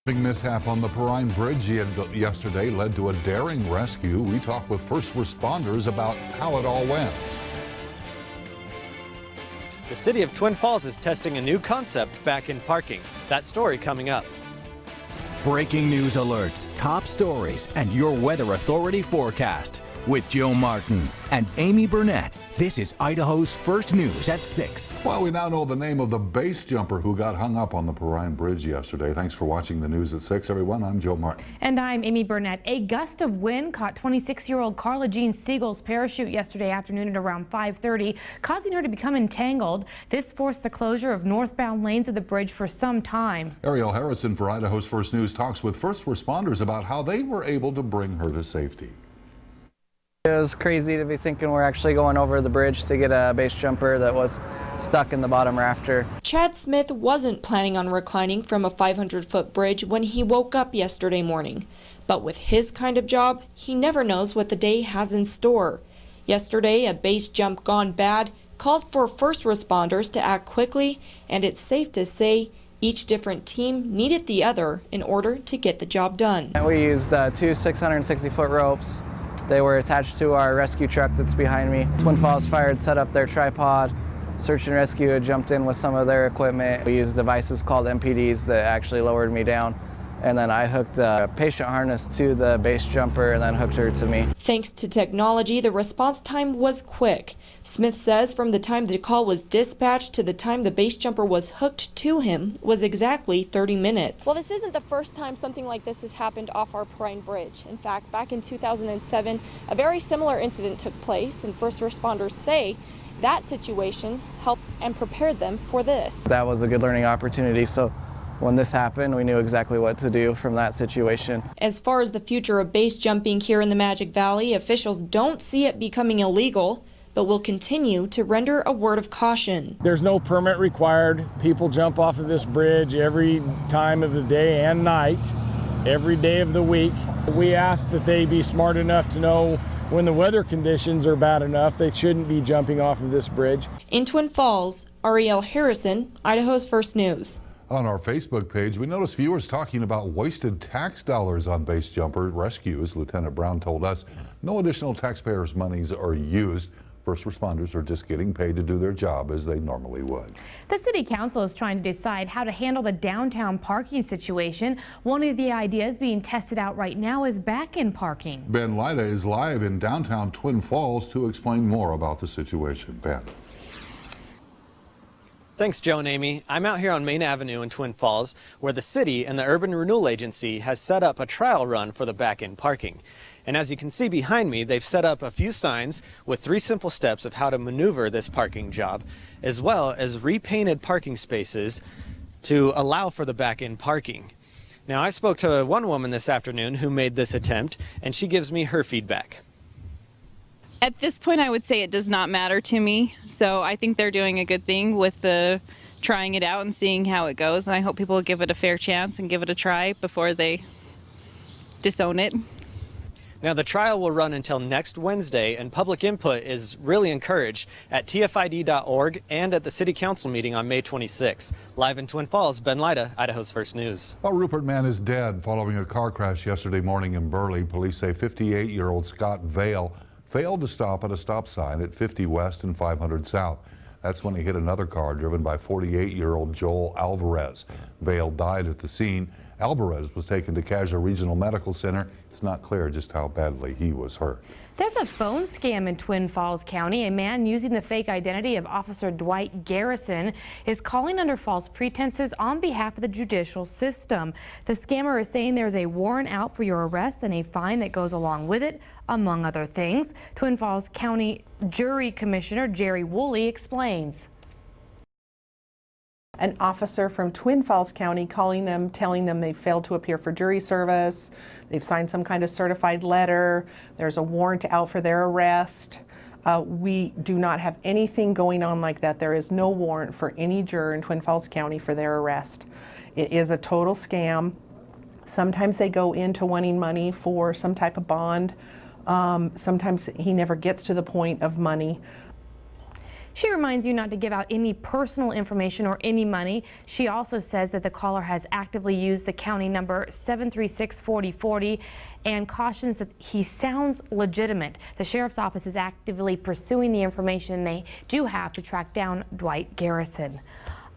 Big mishap on the Perrine Bridge yesterday led to a daring rescue. We talked with first responders about how it all went. The city of Twin Falls is testing a new concept back in parking. That story coming up. Breaking news alerts, top stories, and your weather authority forecast. With Joe Martin and Amy Burnett, this is Idaho's First News at 6. Well, we now know the name of the base jumper who got hung up on the Perrine Bridge yesterday. Thanks for watching the news at 6, everyone. I'm Joe Martin. And I'm Amy Burnett. A gust of wind caught 26-year-old Carla Jean Siegel's parachute yesterday afternoon at around 5:30, causing her to become entangled. This forced the closure of northbound lanes of the bridge for some time. Ariel Harrison for Idaho's First News talks with first responders about how they were able to bring her to safety. It was crazy to be thinking we're actually going over the bridge to get a base jumper that was stuck in the bottom rafter. Chad Smith wasn't planning on reclining from a 500-foot bridge when he woke up yesterday morning. But with his kind of job, he never knows what the day has in store. Yesterday, a base jump gone bad called for first responders to act quickly, and it's safe to say each different team needed the other in order to get the job done. We used two 660-foot ropes. They were attached to our rescue truck that's behind me. Twin Falls Fire had set up their tripod. Search and Rescue had jumped in with some of their equipment. We used devices called MPDs that actually lowered me down. And then I hooked the patient harness to the base jumper and then hooked her to me. Thanks to technology, the response time was quick. Smith says from the time the call was dispatched to the time the base jumper was hooked to him was exactly 30 minutes. Well, this isn't the first time something like this has happened off our Perrine Bridge. In fact, back in 2007, a very similar incident took place, and first responders say that situation helped and prepared them for this. That was a good learning opportunity. So when this happened, we knew exactly what to do from that situation. As far as the future of base jumping here in the Magic Valley, officials don't see it becoming illegal, but will continue to render a word of caution. There's no permit required. People jump off of this bridge every time of the day and night, every day of the week. We ask that they be smart enough to know when the weather conditions are bad enough, they shouldn't be jumping off of this bridge. In Twin Falls, Ariel Harrison, Idaho's First News. On our Facebook page, we noticed viewers talking about wasted tax dollars on base jumper rescues. Lieutenant Brown told us no additional taxpayers' monies are used. First responders are just getting paid to do their job as they normally would. The City Council is trying to decide how to handle the downtown parking situation. One of the ideas being tested out right now is back-in parking. Ben Lyda is live in downtown Twin Falls to explain more about the situation. Ben. Thanks, Joe and Amy. I'm out here on Main Avenue in Twin Falls, where the city and the Urban Renewal Agency has set up a trial run for the back-in parking. And as you can see behind me, they've set up a few signs with 3 simple steps of how to maneuver this parking job, as well as repainted parking spaces to allow for the back-in parking. Now, I spoke to one woman this afternoon who made this attempt, and she gives me her feedback. At this point, I would say it does not matter to me. So I think they're doing a good thing with the trying it out and seeing how it goes. And I hope people will give it a fair chance and give it a try before they disown it. Now, the trial will run until next Wednesday, and public input is really encouraged at tfid.org and at the City Council meeting on May 26. Live in Twin Falls, Ben Lyda, Idaho's First News. A Rupert man is dead following a car crash yesterday morning in Burley. Police say 58-year-old Scott Vale failed to stop at a stop sign at 50 West and 500 South. That's when he hit another car driven by 48-year-old Joel Alvarez. Vale died at the scene. Alvarez was taken to Cassia Regional Medical Center. It's not clear just how badly he was hurt. There's a phone scam in Twin Falls County. A man using the fake identity of Officer Dwight Garrison is calling under false pretenses on behalf of the judicial system. The scammer is saying there's a warrant out for your arrest and a fine that goes along with it, among other things. Twin Falls County Jury Commissioner Jerry Woolley explains. An officer from Twin Falls County calling them, telling them they failed to appear for jury service, they've signed some kind of certified letter, there's a warrant out for their arrest. We do not have anything going on like that. There is no warrant for any juror in Twin Falls County for their arrest. It is a total scam. Sometimes they go into wanting money for some type of bond. Sometimes he never gets to the point of money. She reminds you not to give out any personal information or any money. She also says that the caller has actively used the county number 736-4040 and cautions that he sounds legitimate. The sheriff's office is actively pursuing the information they do have to track down Dwight Garrison.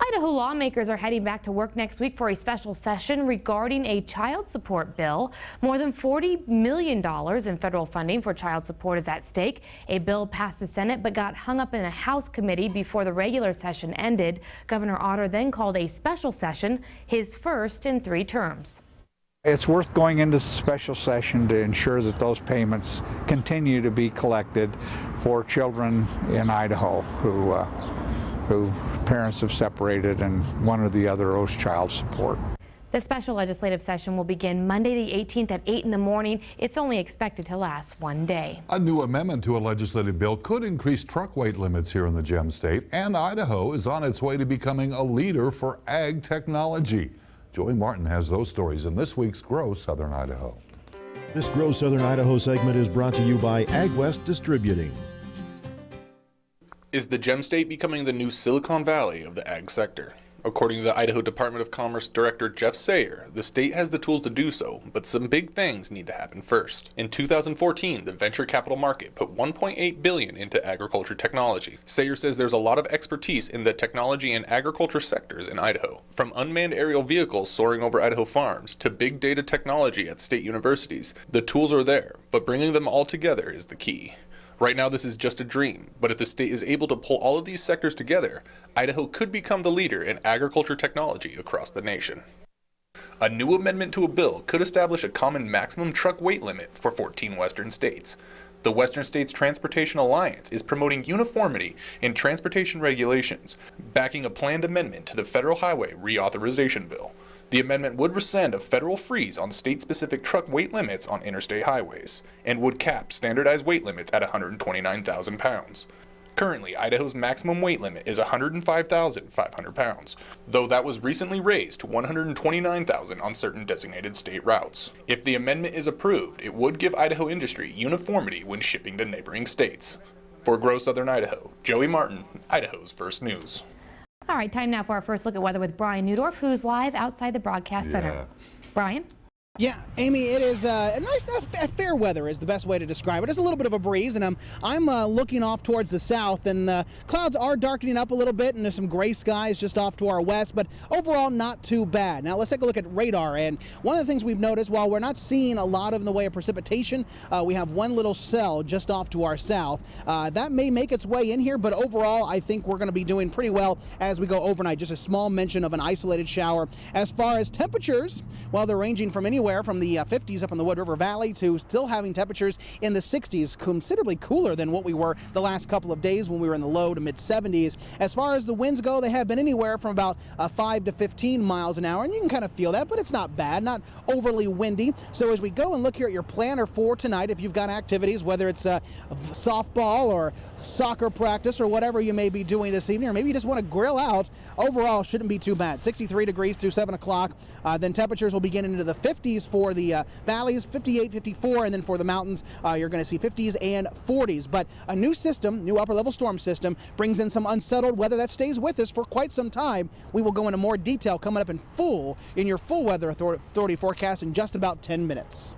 Idaho lawmakers are heading back to work next week for a special session regarding a child support bill. More than $40 million in federal funding for child support is at stake. A bill passed the Senate but got hung up in a House committee before the regular session ended. Governor Otter then called a special session, his first in 3 terms. It's worth going into special session to ensure that those payments continue to be collected for children in Idaho who parents have separated and one or the other owes child support. The special legislative session will begin Monday the 18th at 8 in the morning. It's only expected to last 1 day. A new amendment to a legislative bill could increase truck weight limits here in the Gem State, and Idaho is on its way to becoming a leader for ag technology. Joey Martin has those stories in this week's Grow Southern Idaho. This Grow Southern Idaho segment is brought to you by AgWest Distributing. Is the Gem State becoming the new Silicon Valley of the ag sector? According to the Idaho Department of Commerce Director Jeff Sayer, the state has the tools to do so, but some big things need to happen first. In 2014, the venture capital market put $1.8 billion into agriculture technology. Sayer says there's a lot of expertise in the technology and agriculture sectors in Idaho. From unmanned aerial vehicles soaring over Idaho farms to big data technology at state universities, the tools are there, but bringing them all together is the key. Right now, this is just a dream, but if the state is able to pull all of these sectors together, Idaho could become the leader in agriculture technology across the nation. A new amendment to a bill could establish a common maximum truck weight limit for 14 western states. The Western States Transportation Alliance is promoting uniformity in transportation regulations, backing a planned amendment to the Federal Highway Reauthorization Bill. The amendment would rescind a federal freeze on state-specific truck weight limits on interstate highways, and would cap standardized weight limits at 129,000 pounds. Currently, Idaho's maximum weight limit is 105,500 pounds, though that was recently raised to 129,000 on certain designated state routes. If the amendment is approved, it would give Idaho industry uniformity when shipping to neighboring states. For Grow Southern Idaho, Joey Martin, Idaho's First News. All right, time now for our first look at weather with Brian Newdorf, who's live outside the broadcast center. Brian? Yeah, Amy, it is a nice, fair weather is the best way to describe it. It's a little bit of a breeze, and I'm looking off towards the south, and the clouds are darkening up a little bit, and there's some gray skies just off to our west, but overall not too bad. Now let's take a look at radar, and one of the things we've noticed, while we're not seeing a lot in the way of precipitation, we have one little cell just off to our south. That may make its way in here, but overall I think we're going to be doing pretty well as we go overnight. Just a small mention of an isolated shower. As far as temperatures, well, they're ranging from anywhere from the 50s up in the Wood River Valley to still having temperatures in the 60s, considerably cooler than what we were the last couple of days when we were in the low to mid 70s. As far as the winds go, they have been anywhere from about 5 to 15 miles an hour, and you can kind of feel that, but it's not bad, not overly windy. So as we go and look here at your planner for tonight, if you've got activities, whether it's softball or soccer practice or whatever you may be doing this evening, or maybe you just want to grill out, overall shouldn't be too bad. 63 degrees through 7 o'clock. Then temperatures will begin into the 50s for the valleys, 58, 54, and then for the mountains, you're going to see 50s and 40s. But a new system, new upper-level storm system, brings in some unsettled weather that stays with us for quite some time. We will go into more detail coming up in your full weather authority forecast in just about 10 minutes.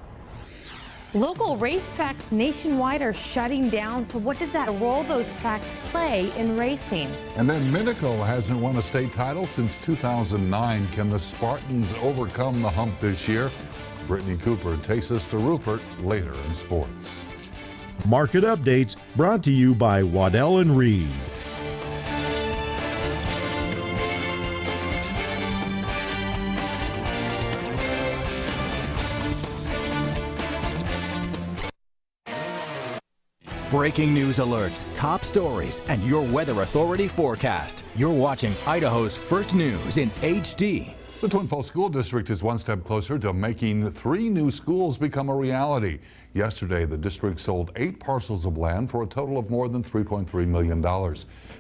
Local racetracks nationwide are shutting down, so what does that role those tracks play in racing? And then Minico hasn't won a state title since 2009. Can the Spartans overcome the hump this year? Brittany Cooper takes us to Rupert later in sports. Market updates brought to you by Waddell & Reed. Breaking news alerts, top stories, and your weather authority forecast. You're watching Idaho's First News in HD. The Twin Falls School District is one step closer to making 3 new schools become a reality. Yesterday, the district sold 8 parcels of land for a total of more than $3.3 million.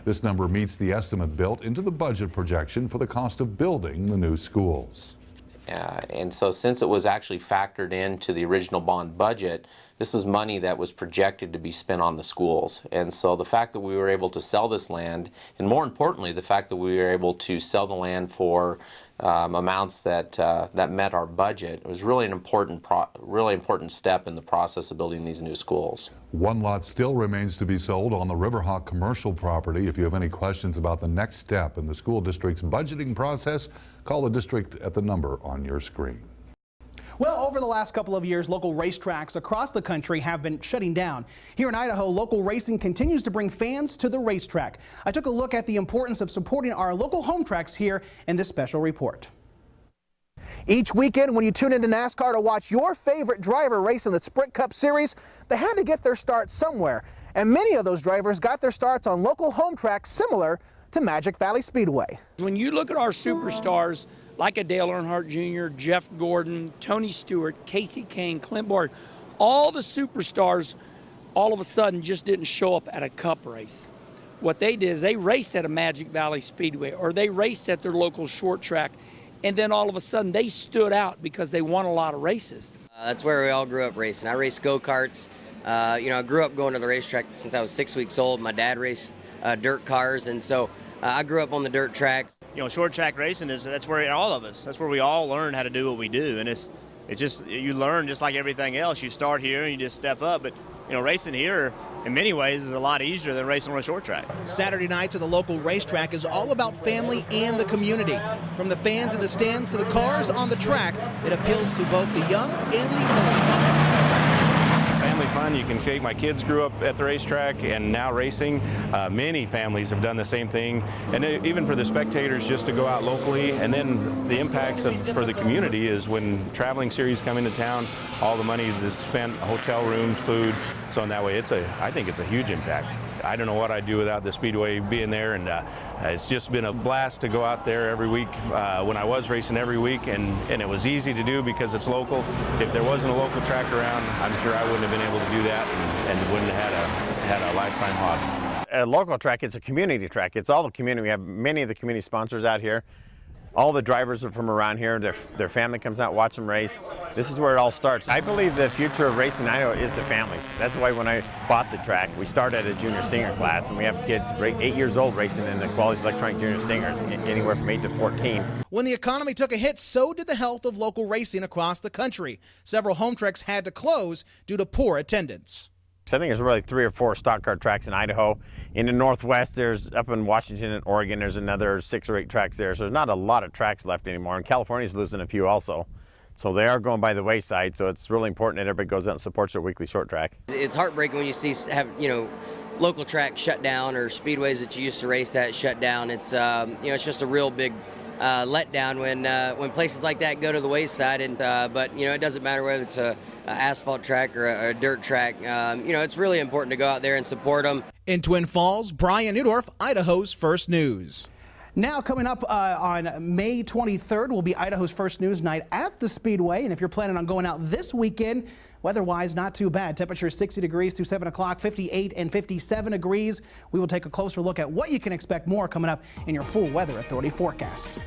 This number meets the estimate built into the budget projection for the cost of building the new schools. And so since it was actually factored into the original bond budget, this was money that was projected to be spent on the schools. And so the fact that we were able to sell this land, and more importantly, the fact that we were able to sell the land for amounts that that met our budget, was really an important step in the process of building these new schools. One lot still remains to be sold on the Riverhawk commercial property. If you have any questions about the next step in the school district's budgeting process, call the district at the number on your screen. Well, over the last couple of years, local racetracks across the country have been shutting down. Here in Idaho, local racing continues to bring fans to the racetrack. I took a look at the importance of supporting our local home tracks here in this special report. Each weekend, when you tune into NASCAR to watch your favorite driver race in the Sprint Cup Series, they had to get their start somewhere. And many of those drivers got their starts on local home tracks similar to Magic Valley Speedway. When you look at our superstars, like a Dale Earnhardt Jr., Jeff Gordon, Tony Stewart, Casey Kane, Clint Bowyer, all the superstars all of a sudden just didn't show up at a cup race. What they did is they raced at a Magic Valley Speedway, or they raced at their local short track, and then all of a sudden they stood out because they won a lot of races. That's where we all grew up racing. I raced go-karts. You know, I grew up going to the racetrack since I was 6 weeks old. My dad raced dirt cars, and so I grew up on the dirt tracks. You know, short track racing that's where all of us, that's where we all learn how to do what we do, and it's just, you learn just like everything else. You start here and you just step up, but you know, racing here in many ways is a lot easier than racing on a short track. Saturday nights at the local racetrack is all about family and the community. From the fans in the stands to the cars on the track, it appeals to both the young and the old. Family fun. You can see my kids grew up at the racetrack and now racing. Many families have done the same thing, and even for the spectators just to go out locally. And then the impacts for the community is when traveling series come into town, all the money is spent, hotel rooms, food. So in that way, I think it's a huge impact. I don't know what I'd do without the Speedway being there, and it's just been a blast to go out there every week. When I was racing every week, and it was easy to do because it's local. If there wasn't a local track around, I'm sure I wouldn't have been able to do that, and wouldn't have had a lifetime hobby. A local track, it's a community track. It's all the community. We have many of the community sponsors out here. All the drivers are from around here. Their family comes out, watch them race. This is where it all starts. I believe the future of racing in Idaho is the families. That's why when I bought the track, we started at a junior stinger class, and we have kids 8 years old racing in the Qualities Electronic Junior Stingers, anywhere from 8 to 14. When the economy took a hit, so did the health of local racing across the country. Several home tracks had to close due to poor attendance. I think there's really 3 or 4 stock car tracks in Idaho. In the Northwest, up in Washington and Oregon, there's another 6 or 8 tracks there. So there's not a lot of tracks left anymore. And California's losing a few also. So they are going by the wayside. So it's really important that everybody goes out and supports their weekly short track. It's heartbreaking when you see local tracks shut down, or speedways that you used to race at shut down. It's it's just a real big letdown when places like that go to the wayside. And but it doesn't matter whether it's a asphalt track or a dirt track. It's really important to go out there and support them. In Twin Falls, Brian Newdorf, Idaho's First News. Now coming up on May 23rd will be Idaho's First News Night at the Speedway. And if you're planning on going out this weekend, weather-wise, not too bad. Temperatures 60 degrees through 7 o'clock, 58 and 57 degrees. We will take a closer look at what you can expect more coming up in your full Weather Authority forecast.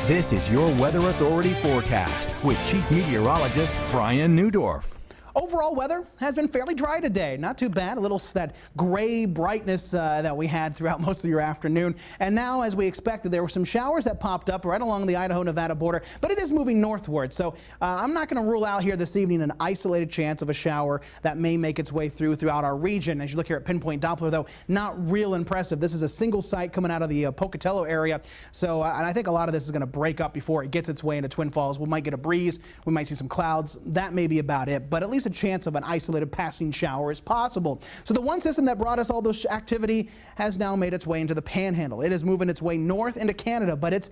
This is your Weather Authority forecast with Chief Meteorologist Brian Newdorf. Overall weather has been fairly dry today. Not too bad. A little that gray brightness that we had throughout most of your afternoon. And now, as we expected, there were some showers that popped up right along the Idaho-Nevada border, but it is moving northward. So I'm not going to rule out here this evening an isolated chance of a shower that may make its way throughout our region. As you look here at Pinpoint Doppler, though, not real impressive. This is a single site coming out of the Pocatello area. So and I think a lot of this is going to break up before it gets its way into Twin Falls. We might get a breeze. We might see some clouds. That may be about it, but at least a chance of an isolated passing shower is possible. So the one system that brought us all this activity has now made its way into the Panhandle. It is moving its way north into Canada, but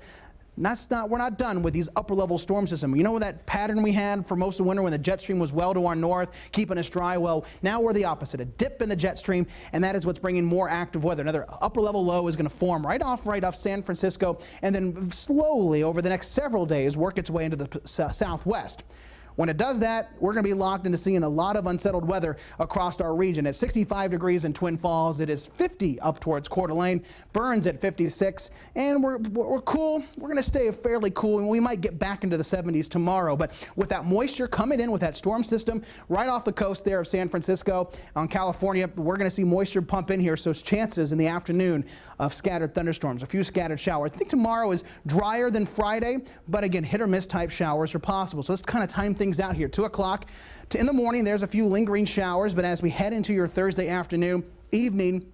we're not done with these upper level storm systems. You know that pattern we had for most of the winter when the jet stream was well to our north, keeping us dry? Well, now we're the opposite, a dip in the jet stream, and that is what's bringing more active weather. Another upper level low is going to form right off San Francisco, and then slowly over the next several days work its way into the southwest. When it does that, we're going to be locked into seeing a lot of unsettled weather across our region. At 65 degrees in Twin Falls, it is 50 up towards Coeur d'Alene, Burns at 56, and we're cool. We're going to stay fairly cool, and we might get back into the 70s tomorrow. But with that moisture coming in with that storm system right off the coast there of San Francisco on California, we're going to see moisture pump in here, so chances in the afternoon of scattered thunderstorms, a few scattered showers. I think tomorrow is drier than Friday, but again, hit or miss type showers are possible. So let's kind of time things out here. 2 o'clock in the morning, there's a few lingering showers, but as we head into your Thursday afternoon, evening,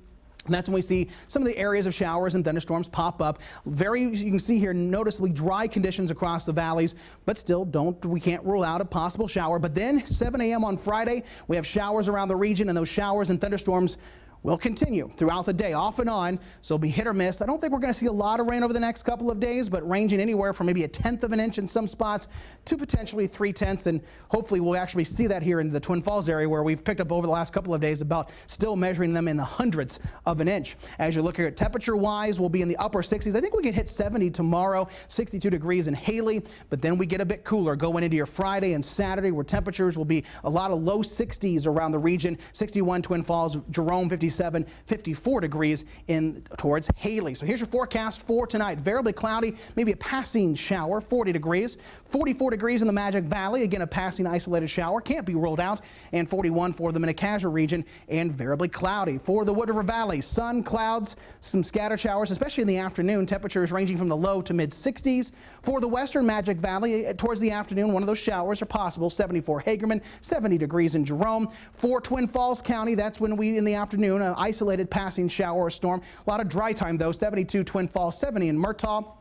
that's when we see some of the areas of showers and thunderstorms pop up. You can see here noticeably dry conditions across the valleys, but still we can't rule out a possible shower. But then 7 a.m. on Friday, we have showers around the region, and those showers and thunderstorms will continue throughout the day, off and on, so it'll be hit or miss. I don't think we're going to see a lot of rain over the next couple of days, but ranging anywhere from maybe 1/10 of an inch in some spots to potentially 3/10, and hopefully we'll actually see that here in the Twin Falls area, where we've picked up over the last couple of days about still measuring them in the hundredths of an inch. As you look here at temperature-wise, we'll be in the upper 60s. I think we can hit 70 tomorrow, 62 degrees in Haley, but then we get a bit cooler going into your Friday and Saturday, where temperatures will be a lot of low 60s around the region. 61 Twin Falls, Jerome 57, 54 degrees in towards Haley. So here's your forecast for tonight. Variably cloudy, maybe a passing shower, 40 degrees. 44 degrees in the Magic Valley, again a passing isolated shower, can't be ruled out. And 41 for the Minnecaja region, and variably cloudy. For the Wood River Valley, sun, clouds, some scattered showers, especially in the afternoon. Temperatures ranging from the low to mid 60s. For the Western Magic Valley, towards the afternoon, one of those showers are possible. 74 Hagerman, 70 degrees in Jerome. For Twin Falls County, that's when we in the afternoon, isolated passing shower or storm. A lot of dry time though. 72 Twin Falls, 70 in Murtaugh.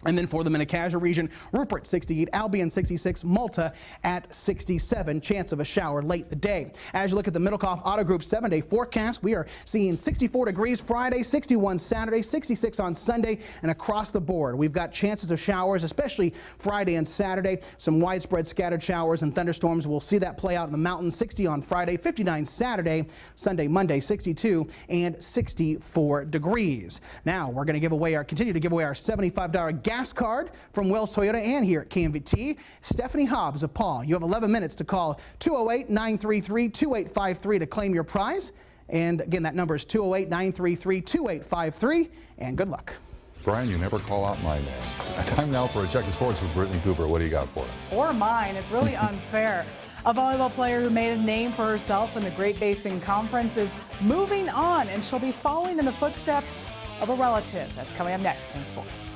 And then for the Minnecaja region, Rupert 68, Albion 66, Malta at 67. Chance of a shower late in the day. As you look at the Middlecoff Auto Group 7-day forecast, we are seeing 64 degrees Friday, 61 Saturday, 66 on Sunday, and across the board we've got chances of showers, especially Friday and Saturday. Some widespread scattered showers and thunderstorms. We'll see that play out in the mountains. 60 on Friday, 59 Saturday, Sunday, Monday 62 and 64 degrees. Now we're going to continue to give away our $75 gas card from Wells Toyota and here at KMVT. Stephanie Hobbs of Paul. You have 11 minutes to call 208-933-2853 to claim your prize. And again, that number is 208-933-2853. And good luck. Brian, you never call out my name. Time now for a check of sports with Brittany Cooper. What do you got for us? Or mine. It's really unfair. A volleyball player who made a name for herself in the Great Basin Conference is moving on, and she'll be following in the footsteps of a relative. That's coming up next in sports.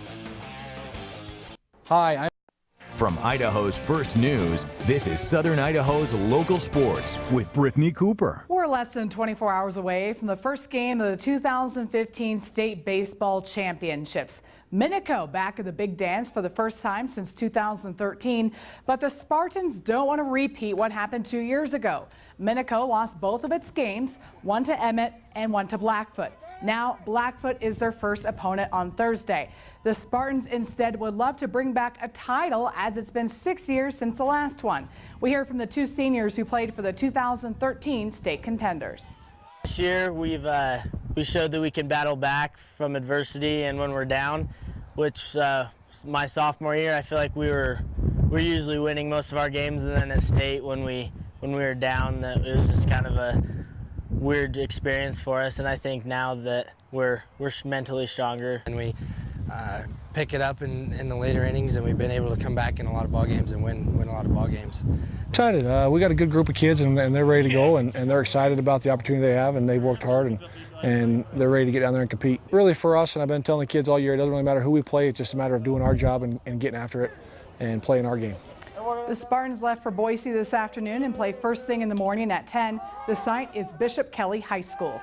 Hi, from Idaho's First News, this is Southern Idaho's Local Sports with Brittany Cooper. We're less than 24 hours away from the first game of the 2015 State Baseball Championships. Minico back in the big dance for the first time since 2013, but the Spartans don't want to repeat what happened 2 years ago. Minico lost both of its games, one to Emmett and one to Blackfoot. Now Blackfoot is their first opponent on Thursday. The Spartans instead would love to bring back a title, as it's been 6 years since the last one. We hear from the two seniors who played for the 2013 state contenders. This year we showed that we can battle back from adversity and when we're down, which my sophomore year I feel like we're usually winning most of our games, and then at state when we were down, that it was just kind of a weird experience for us. And I think now that we're mentally stronger and we pick it up in the later innings, and we've been able to come back in a lot of ball games and win a lot of ball games. Excited. We got a good group of kids, and they're ready to go, and they're excited about the opportunity they have, and they've worked hard, and they're ready to get down there and compete. Really for us, and I've been telling the kids all year, it doesn't really matter who we play, it's just a matter of doing our job and getting after it and playing our game. The Spartans left for Boise this afternoon and play first thing in the morning at 10. The site is Bishop Kelly High School.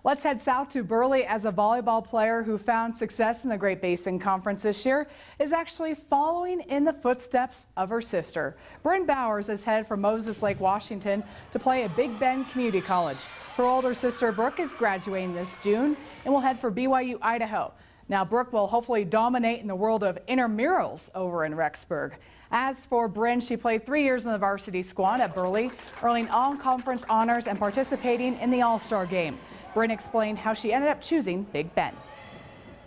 Let's head south to Burley, as a volleyball player who found success in the Great Basin Conference this year is actually following in the footsteps of her sister. Bryn Bowers is headed for Moses Lake, Washington to play at Big Bend Community College. Her older sister Brooke is graduating this June and will head for BYU, Idaho. Now Brooke will hopefully dominate in the world of intramurals over in Rexburg. As for Bryn, she played 3 years in the varsity squad at Burley, earning all conference honors and participating in the All-Star game. Bryn explained how she ended up choosing Big Bend.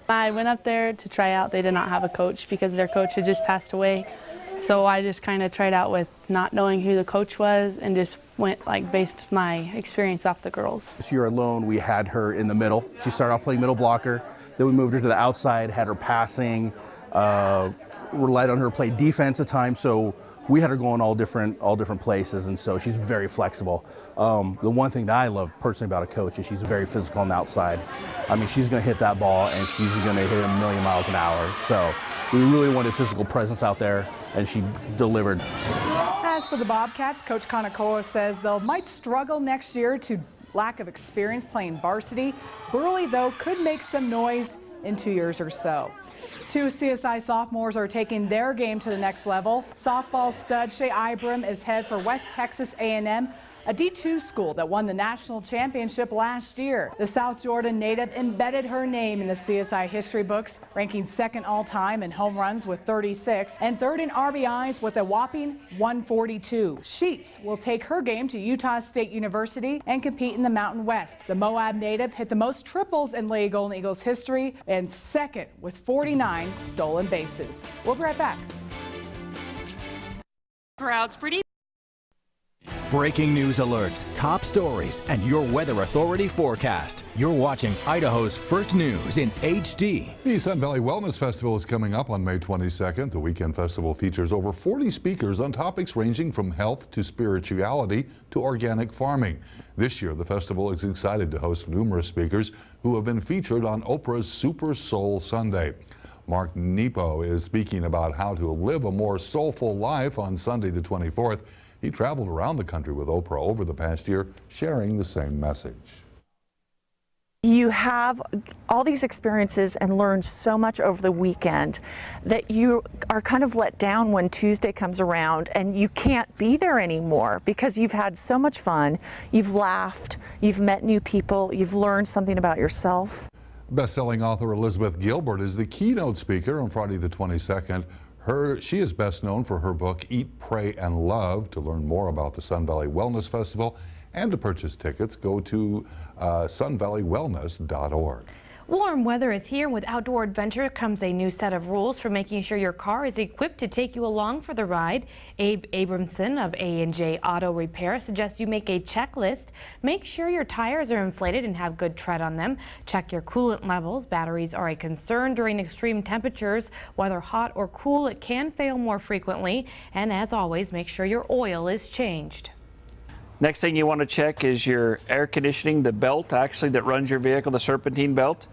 I went up there to try out. They did not have a coach because their coach had just passed away. So I just kind of tried out with not knowing who the coach was and just went like based my experience off the girls. This year alone, we had her in the middle. She started off playing middle blocker. Then we moved her to the outside, had her passing, relied on her to play defense at times. So we had her going all different places, and so she's very flexible. The one thing that I love personally about a coach is she's very physical on the outside. I mean, she's going to hit that ball, and she's going to hit it a million miles an hour. So we really wanted physical presence out there, and she delivered. As for the Bobcats, Coach Kanakoa says they might struggle next year to lack of experience playing varsity. Burley, though, could make some noise in 2 years or so. 2 CSI sophomores are taking their game to the next level. Softball stud Shea Ibram is head for West Texas A&M, a D2 school that won the national championship last year. The South Jordan native embedded her name in the CSI history books, ranking second all-time in home runs with 36 and third in RBIs with a whopping 142. Sheets will take her game to Utah State University and compete in the Mountain West. The Moab native hit the most triples in Lady Golden Eagles history and second with 49 stolen bases. We'll be right back. Crowds pretty. Breaking news alerts, top stories, and your Weather Authority forecast. You're watching Idaho's first news in HD. The Sun Valley Wellness Festival is coming up on May 22nd. The weekend festival features over 40 speakers on topics ranging from health to spirituality to organic farming. This year, the festival is excited to host numerous speakers who have been featured on Oprah's Super Soul Sunday. Mark Nepo is speaking about how to live a more soulful life on Sunday the 24th. He traveled around the country with Oprah over the past year, sharing the same message. You have all these experiences and learn so much over the weekend that you are kind of let down when Tuesday comes around and you can't be there anymore because you've had so much fun, you've laughed, you've met new people, you've learned something about yourself. Best-selling author Elizabeth Gilbert is the keynote speaker on Friday the 22nd. She is best known for her book, Eat, Pray, and Love. To learn more about the Sun Valley Wellness Festival and to purchase tickets, go to sunvalleywellness.org. Warm weather is here, and with outdoor adventure comes a new set of rules for making sure your car is equipped to take you along for the ride. Abe Abramson of A&J Auto Repair suggests you make a checklist. Make sure your tires are inflated and have good tread on them. Check your coolant levels. Batteries are a concern during extreme temperatures. Whether hot or cool, it can fail more frequently. And as always, make sure your oil is changed. Next thing you want to check is your air conditioning, the belt actually that runs your vehicle, the serpentine belt.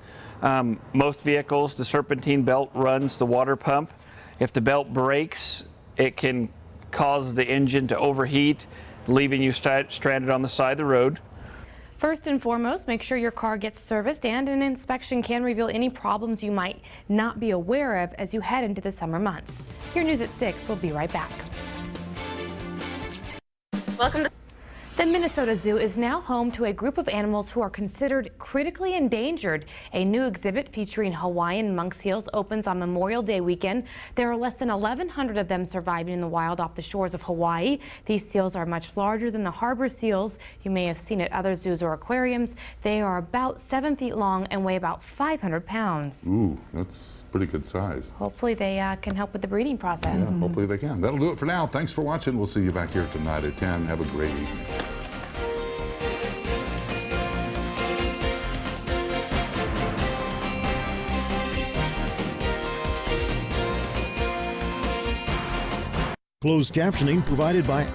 Most vehicles, the serpentine belt runs the water pump. If the belt breaks, it can cause the engine to overheat, leaving you stranded on the side of the road. First and foremost, make sure your car gets serviced, and an inspection can reveal any problems you might not be aware of as you head into the summer months. Your news at 6. We'll be right back. Welcome to The Minnesota Zoo is now home to a group of animals who are considered critically endangered. A new exhibit featuring Hawaiian monk seals opens on Memorial Day weekend. There are less than 1,100 of them surviving in the wild off the shores of Hawaii. These seals are much larger than the harbor seals you may have seen at other zoos or aquariums. They are about 7 feet long and weigh about 500 pounds. Ooh, that's pretty good size. Hopefully they can help with the breeding process. Yeah, hopefully they can. That'll do it for now. Thanks for watching. We'll see you back here tonight at 10. Have a great evening. Closed captioning provided by